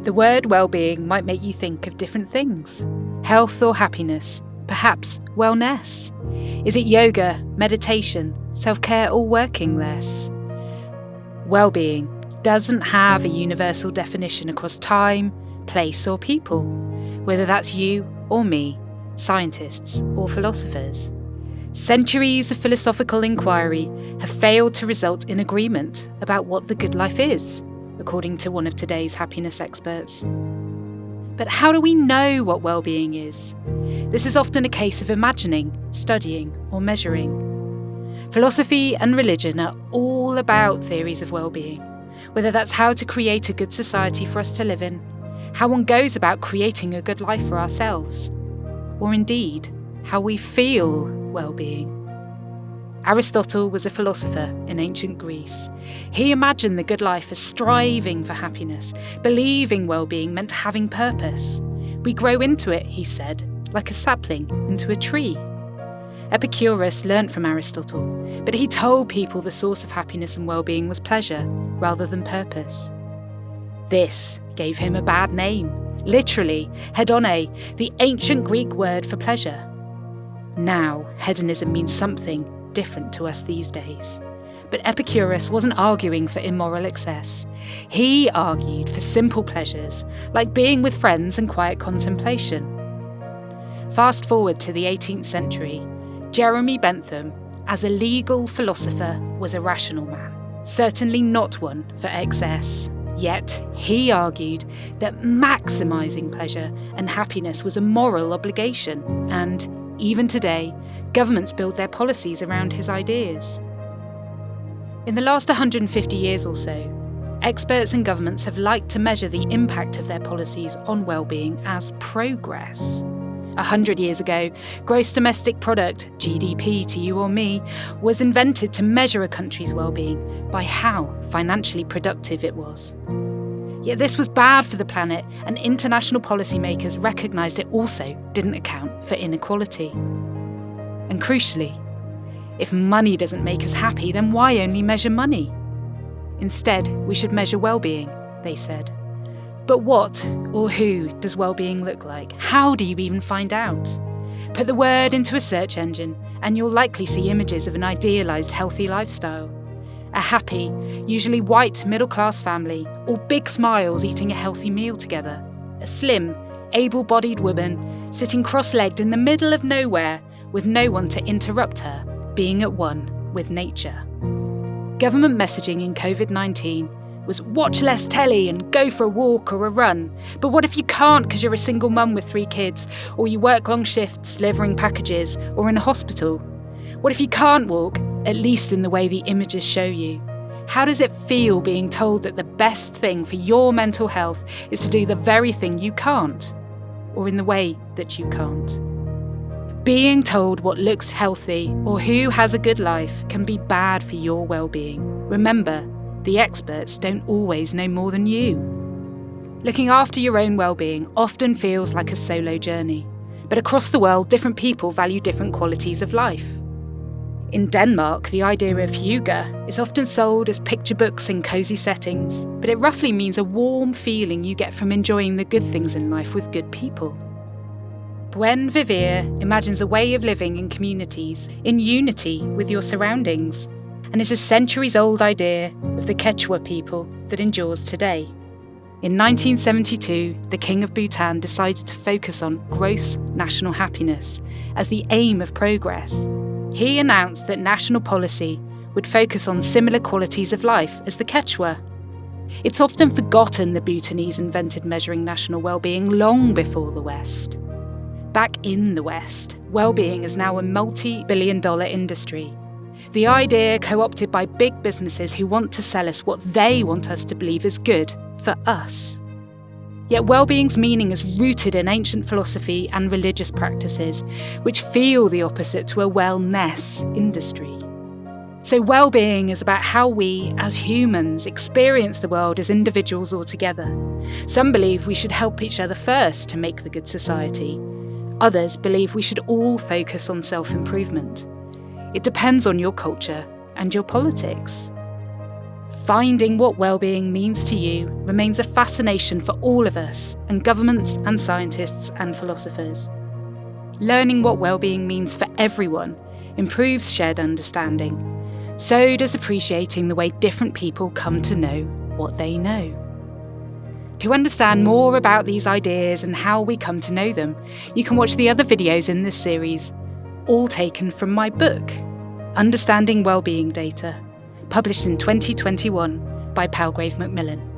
The word well-being might make you think of different things. Health or happiness, perhaps wellness. Is it yoga, meditation, self-care, or working less? Well-being doesn't have a universal definition across time, place, or people, whether that's you or me, scientists or philosophers. Centuries of philosophical inquiry have failed to result in agreement about what the good life is, according to one of today's happiness experts. But how do we know what well-being is? This is often a case of imagining, studying, or measuring. Philosophy and religion are all about theories of well-being, whether that's how to create a good society for us to live in, how one goes about creating a good life for ourselves, or indeed, how we feel well-being. Aristotle was a philosopher in ancient Greece. He imagined the good life as striving for happiness, believing well-being meant having purpose. We grow into it, he said, like a sapling into a tree. Epicurus learnt from Aristotle, but he told people the source of happiness and well-being was pleasure rather than purpose. This gave him a bad name, literally, hedone, the ancient Greek word for pleasure. Now, hedonism means something different to us these days. But Epicurus wasn't arguing for immoral excess. He argued for simple pleasures, like being with friends and quiet contemplation. Fast forward to the 18th century, Jeremy Bentham, as a legal philosopher, was a rational man, certainly not one for excess. Yet he argued that maximising pleasure and happiness was a moral obligation, and even today, governments build their policies around his ideas. In the last 150 years or so, experts and governments have liked to measure the impact of their policies on well-being as progress. 100 years ago, gross domestic product, GDP to you or me, was invented to measure a country's well-being by how financially productive it was. Yet this was bad for the planet, and international policymakers recognised it also didn't account for inequality. And crucially, if money doesn't make us happy, then why only measure money? Instead, we should measure well-being, they said. But what or who does well-being look like? How do you even find out? Put the word into a search engine and you'll likely see images of an idealised healthy lifestyle. A happy, usually white middle-class family, all big smiles eating a healthy meal together. A slim, able-bodied woman sitting cross-legged in the middle of nowhere with no one to interrupt her, being at one with nature. Government messaging in COVID-19 was watch less telly and go for a walk or a run. But what if you can't because you're a single mum with 3 kids, or you work long shifts delivering packages, or in a hospital? What if you can't walk, at least in the way the images show you? How does it feel being told that the best thing for your mental health is to do the very thing you can't, or in the way that you can't? Being told what looks healthy or who has a good life can be bad for your well-being. Remember, the experts don't always know more than you. Looking after your own well-being often feels like a solo journey, but across the world, different people value different qualities of life. In Denmark, the idea of hygge is often sold as picture books in cosy settings, but it roughly means a warm feeling you get from enjoying the good things in life with good people. Buen Vivir imagines a way of living in communities, in unity with your surroundings, and is a centuries-old idea of the Quechua people that endures today. In 1972, the King of Bhutan decided to focus on gross national happiness as the aim of progress. He announced that national policy would focus on similar qualities of life as the Quechua. It's often forgotten the Bhutanese invented measuring national well-being long before the West. Back in the West, well-being is now a multi-billion-dollar industry. The idea co-opted by big businesses who want to sell us what they want us to believe is good for us. Yet well-being's meaning is rooted in ancient philosophy and religious practices, which feel the opposite to a wellness industry. So well-being is about how we, as humans, experience the world as individuals or together. Some believe we should help each other first to make the good society. Others believe we should all focus on self-improvement. It depends on your culture and your politics. Finding what well-being means to you remains a fascination for all of us, and governments and scientists and philosophers. Learning what well-being means for everyone improves shared understanding. So does appreciating the way different people come to know what they know. To understand more about these ideas and how we come to know them, you can watch the other videos in this series, all taken from my book, Understanding Wellbeing Data, published in 2021 by Palgrave Macmillan.